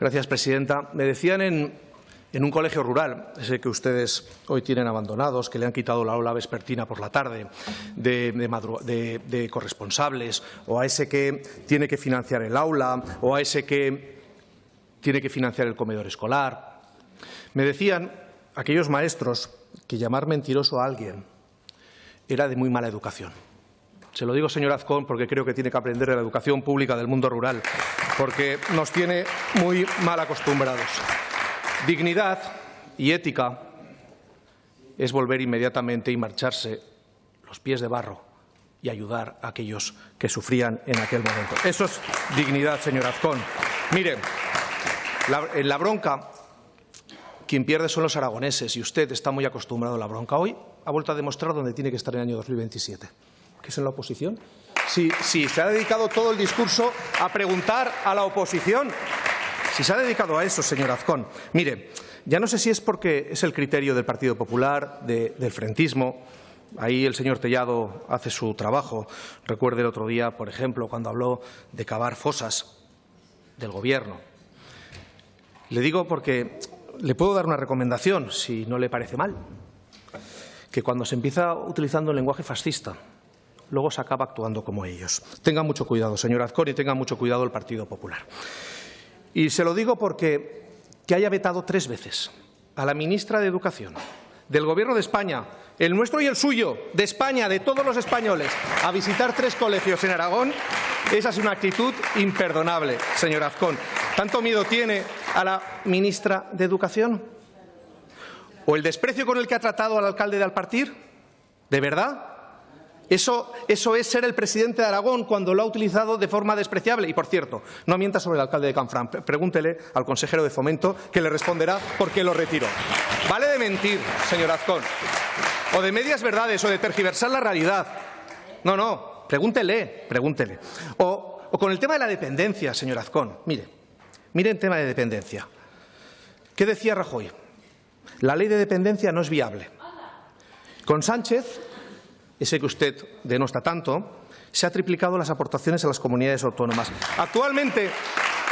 Gracias, presidenta. Me decían en un colegio rural, ese que ustedes hoy tienen abandonados, que le han quitado la aula vespertina por la tarde, de corresponsables, o a ese que tiene que financiar el aula, o a ese que tiene que financiar el comedor escolar. Me decían aquellos maestros que llamar mentiroso a alguien era de muy mala educación. Se lo digo, señor Azcón, porque creo que tiene que aprender de la educación pública del mundo rural, porque nos tiene muy mal acostumbrados. Dignidad y ética es volver inmediatamente y marcharse los pies de barro y ayudar a aquellos que sufrían en aquel momento. Eso es dignidad, señor Azcón. Mire, en la bronca, quien pierde son los aragoneses, y usted está muy acostumbrado a la bronca. Hoy ha vuelto a demostrar dónde tiene que estar en el año 2027. ¿Que es en la oposición? Sí, se ha dedicado todo el discurso a preguntar a la oposición. Si se ha dedicado a eso, señor Azcón. Mire, ya no sé si es porque es el criterio del Partido Popular, del frentismo. Ahí el señor Tellado hace su trabajo. Recuerde el otro día, por ejemplo, cuando habló de cavar fosas del Gobierno. Le digo porque le puedo dar una recomendación, si no le parece mal, que cuando se empieza utilizando el lenguaje fascista, luego se acaba actuando como ellos. Tenga mucho cuidado, señor Azcón, y tenga mucho cuidado el Partido Popular. Y se lo digo porque que haya vetado 3 veces a la ministra de Educación del Gobierno de España, el nuestro y el suyo, de España, de todos los españoles, a visitar 3 colegios en Aragón, esa es una actitud imperdonable, señor Azcón. ¿Tanto miedo tiene a la ministra de Educación? ¿O el desprecio con el que ha tratado al alcalde de Alpartir? ¿De verdad? Eso es ser el presidente de Aragón cuando lo ha utilizado de forma despreciable. Y, por cierto, no mienta sobre el alcalde de Canfranc. Pregúntele al consejero de Fomento, que le responderá por qué lo retiró. Vale de mentir, señor Azcón, o de medias verdades, o de tergiversar la realidad. No, pregúntele. O con el tema de la dependencia, señor Azcón. Mire el tema de dependencia. ¿Qué decía Rajoy? La ley de dependencia no es viable. Con Sánchez, ese que usted denosta tanto, se ha triplicado las aportaciones a las comunidades autónomas. Actualmente,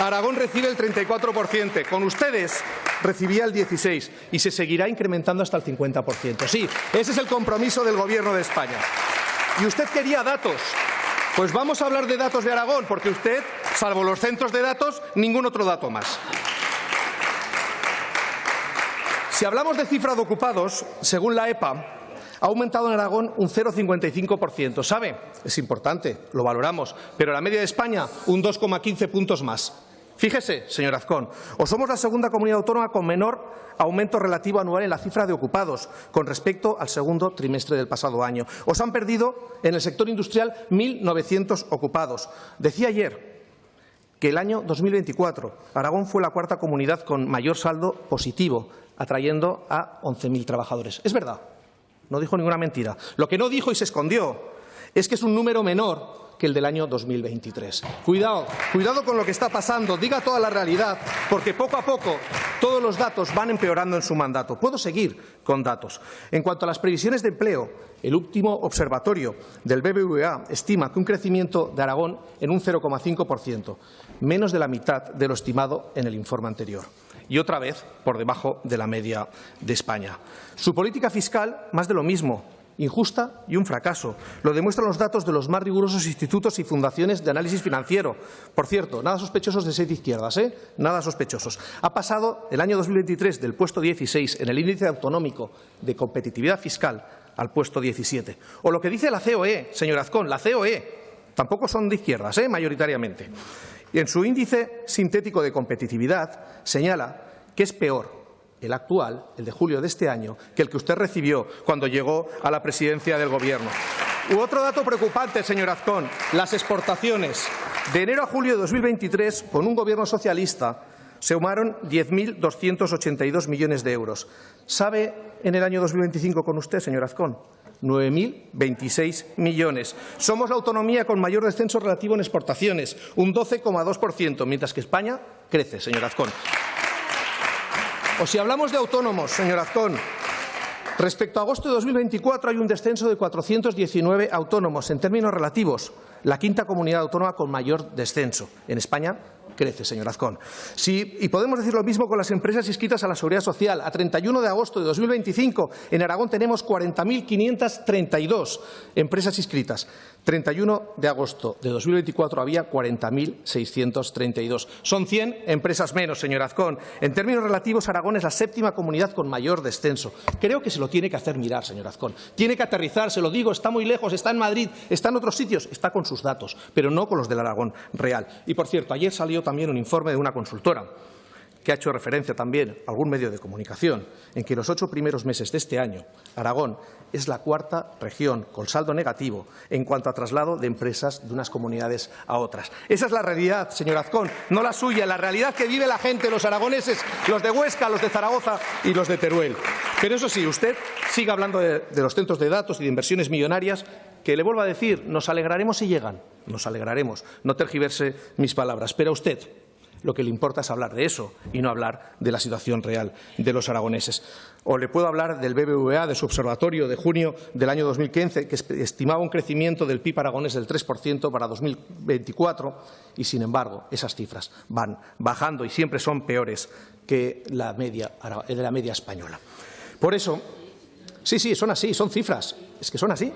Aragón recibe el 34%, con ustedes recibía el 16% y se seguirá incrementando hasta el 50%. Sí, ese es el compromiso del Gobierno de España. Y usted quería datos. Pues vamos a hablar de datos de Aragón, porque usted, salvo los centros de datos, ningún otro dato más. Si hablamos de cifra de ocupados, según la EPA, ha aumentado en Aragón un 0,55%. ¿Sabe? Es importante, lo valoramos, pero la media de España un 2,15 puntos más. Fíjese, señor Azcón, o somos la segunda comunidad autónoma con menor aumento relativo anual en la cifra de ocupados con respecto al segundo trimestre del pasado año. O se han perdido en el sector industrial 1.900 ocupados. Decía ayer que el año 2024 Aragón fue la 4ª comunidad con mayor saldo positivo, atrayendo a 11.000 trabajadores. Es verdad. No dijo ninguna mentira. Lo que no dijo y se escondió es que es un número menor que el del año 2023. Cuidado con lo que está pasando. Diga toda la realidad, porque poco a poco todos los datos van empeorando en su mandato. Puedo seguir con datos. En cuanto a las previsiones de empleo, el último observatorio del BBVA estima que un crecimiento de Aragón en un 0,5%, menos de la mitad de lo estimado en el informe anterior. Y otra vez por debajo de la media de España. Su política fiscal, más de lo mismo, injusta y un fracaso. Lo demuestran los datos de los más rigurosos institutos y fundaciones de análisis financiero. Por cierto, nada sospechosos de ser de izquierdas, nada sospechosos. Ha pasado el año 2023 del puesto 16 en el índice autonómico de competitividad fiscal al puesto 17. O lo que dice la COE, señor Azcón, la COE, tampoco son de izquierdas, mayoritariamente. Y en su índice sintético de competitividad señala que es peor el actual, el de julio de este año, que el que usted recibió cuando llegó a la presidencia del Gobierno. U otro dato preocupante, señor Azcón, las exportaciones. De enero a julio de 2023, con un Gobierno socialista, se sumaron 10.282 millones de euros. ¿Sabe en el año 2025 con usted, señor Azcón? 9.026 millones. Somos la autonomía con mayor descenso relativo en exportaciones, un 12,2%, mientras que España crece, señor Azcón. O si hablamos de autónomos, señor Azcón, respecto a agosto de 2024 hay un descenso de 419 autónomos en términos relativos. la quinta comunidad autónoma con mayor descenso. En España crece, señor Azcón. Sí, y podemos decir lo mismo con las empresas inscritas a la Seguridad Social. A 31 de agosto de 2025, en Aragón tenemos 40.532 empresas inscritas. 31 de agosto de 2024 había 40.632. Son 100 empresas menos, señor Azcón. En términos relativos, Aragón es la séptima comunidad con mayor descenso. Creo que se lo tiene que hacer mirar, señor Azcón. Tiene que aterrizar, se lo digo, está muy lejos, está en Madrid, está en otros sitios, está con sus datos, pero no con los del Aragón real. Y, por cierto, ayer salió también un informe de una consultora que ha hecho referencia también a algún medio de comunicación, en que los 8 primeros meses de este año Aragón es la cuarta región con saldo negativo en cuanto a traslado de empresas de unas comunidades a otras. Esa es la realidad, señor Azcón, no la suya, la realidad que vive la gente, los aragoneses, los de Huesca, los de Zaragoza y los de Teruel. Pero eso sí, usted sigue hablando de los centros de datos y de inversiones millonarias, que le vuelvo a decir, nos alegraremos si llegan, nos alegraremos, no tergiverse mis palabras, pero a usted lo que le importa es hablar de eso y no hablar de la situación real de los aragoneses. O le puedo hablar del BBVA, de su observatorio de junio del año 2015, que estimaba un crecimiento del PIB aragonés del 3% para 2024 y, sin embargo, esas cifras van bajando y siempre son peores que la media española. Por eso, sí, son así, son cifras, es que son así.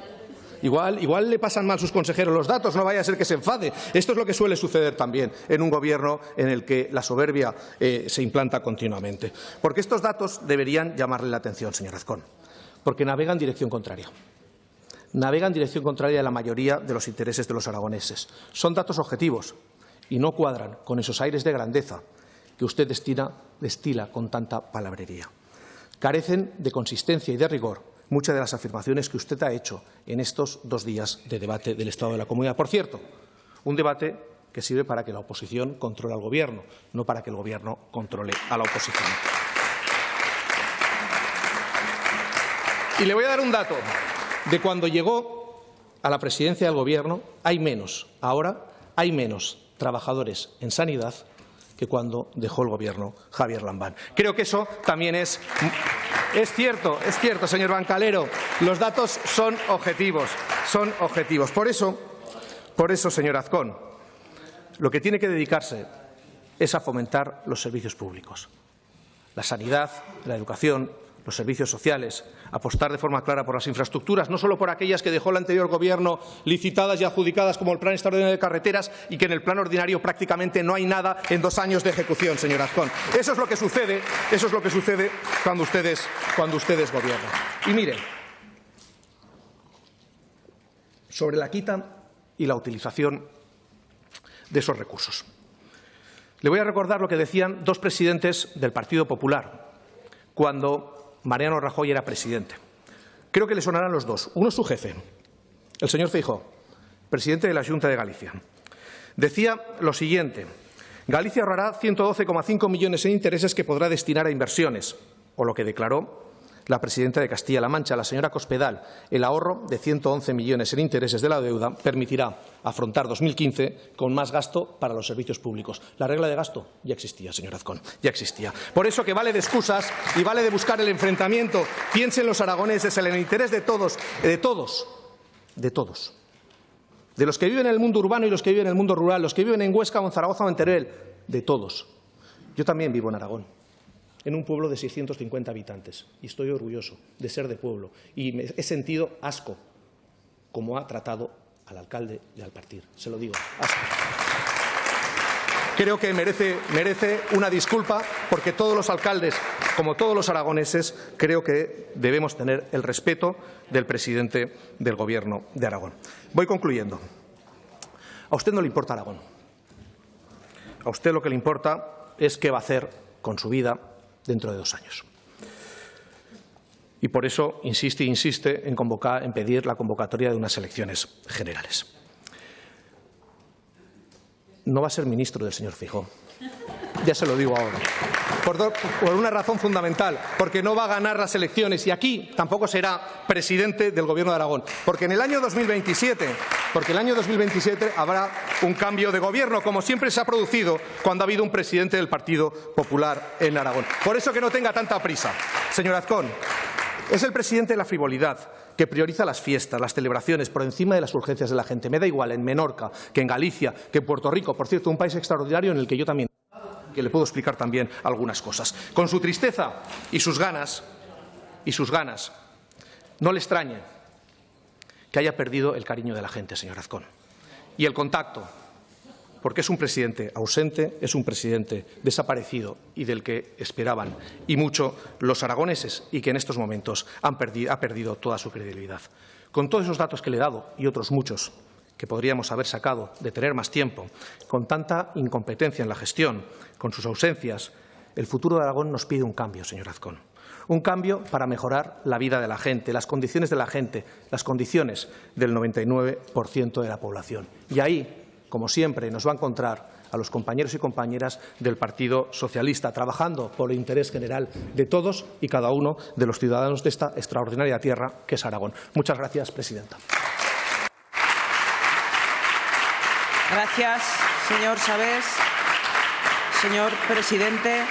Igual le pasan mal sus consejeros los datos, no vaya a ser que se enfade. Esto es lo que suele suceder también en un gobierno en el que la soberbia se implanta continuamente. Porque estos datos deberían llamarle la atención, señor Azcón, porque navegan en dirección contraria. Navegan en dirección contraria de la mayoría de los intereses de los aragoneses. Son datos objetivos y no cuadran con esos aires de grandeza que usted destila con tanta palabrería. Carecen de consistencia y de rigor muchas de las afirmaciones que usted ha hecho en estos 2 días de debate del Estado de la Comunidad. Por cierto, un debate que sirve para que la oposición controle al Gobierno, no para que el Gobierno controle a la oposición. Y le voy a dar un dato. De cuando llegó a la presidencia del Gobierno, ahora hay menos trabajadores en sanidad que cuando dejó el Gobierno Javier Lambán. Creo que eso también es cierto, señor Bancalero. Los datos son objetivos, Por eso, señor Azcón, lo que tiene que dedicarse es a fomentar los servicios públicos, la sanidad, la educación, los servicios sociales, apostar de forma clara por las infraestructuras, no solo por aquellas que dejó el anterior Gobierno licitadas y adjudicadas como el Plan Extraordinario de Carreteras y que en el Plan Ordinario prácticamente no hay nada en 2 años de ejecución, señor Azcón. Eso es lo que sucede cuando ustedes gobiernan. Y miren, sobre la quita y la utilización de esos recursos. Le voy a recordar lo que decían 2 presidentes del Partido Popular cuando Mariano Rajoy era presidente. Creo que le sonarán los 2. Uno es su jefe, el señor Feijóo, presidente de la Xunta de Galicia. Decía lo siguiente: Galicia ahorrará 112,5 millones en intereses que podrá destinar a inversiones, o lo que declaró la presidenta de Castilla-La Mancha, la señora Cospedal: el ahorro de 111 millones en intereses de la deuda permitirá afrontar 2015 con más gasto para los servicios públicos. La regla de gasto ya existía, señor Azcón, ya existía. Por eso que vale de excusas y vale de buscar el enfrentamiento. Piensen los aragoneses en el interés de todos, de los que viven en el mundo urbano y los que viven en el mundo rural, los que viven en Huesca o en Zaragoza o en Teruel, de todos. Yo también vivo en Aragón, en un pueblo de 650 habitantes, y estoy orgulloso de ser de pueblo. Y he sentido asco como ha tratado al alcalde y al partido. Se lo digo, asco. Creo que merece una disculpa, porque todos los alcaldes, como todos los aragoneses, creo que debemos tener el respeto del presidente del Gobierno de Aragón. Voy concluyendo. A usted no le importa Aragón. A usted lo que le importa es qué va a hacer con su vida dentro de 2 años. Y por eso insiste en pedir la convocatoria de unas elecciones generales. No va a ser ministro del señor Feijóo. Ya se lo digo ahora. Por una razón fundamental, porque no va a ganar las elecciones y aquí tampoco será presidente del Gobierno de Aragón, porque en el año 2027 habrá un cambio de gobierno, como siempre se ha producido cuando ha habido un presidente del Partido Popular en Aragón. Por eso que no tenga tanta prisa, señor Azcón. Es el presidente de la frivolidad, que prioriza las fiestas, las celebraciones, por encima de las urgencias de la gente. Me da igual en Menorca, que en Galicia, que en Puerto Rico, por cierto, un país extraordinario en el que yo también, que le puedo explicar también algunas cosas. Con su tristeza y sus ganas, no le extrañe que haya perdido el cariño de la gente, señor Azcón, y el contacto, porque es un presidente ausente, es un presidente desaparecido y del que esperaban, y mucho, los aragoneses, y que en estos momentos ha perdido toda su credibilidad. Con todos esos datos que le he dado, y otros muchos que podríamos haber sacado de tener más tiempo, con tanta incompetencia en la gestión, con sus ausencias, el futuro de Aragón nos pide un cambio, señor Azcón. Un cambio para mejorar la vida de la gente, las condiciones de la gente, las condiciones del 99% de la población. Y ahí, como siempre, nos va a encontrar a los compañeros y compañeras del Partido Socialista, trabajando por el interés general de todos y cada uno de los ciudadanos de esta extraordinaria tierra que es Aragón. Muchas gracias, presidenta. Gracias, señor Sabés. Señor presidente.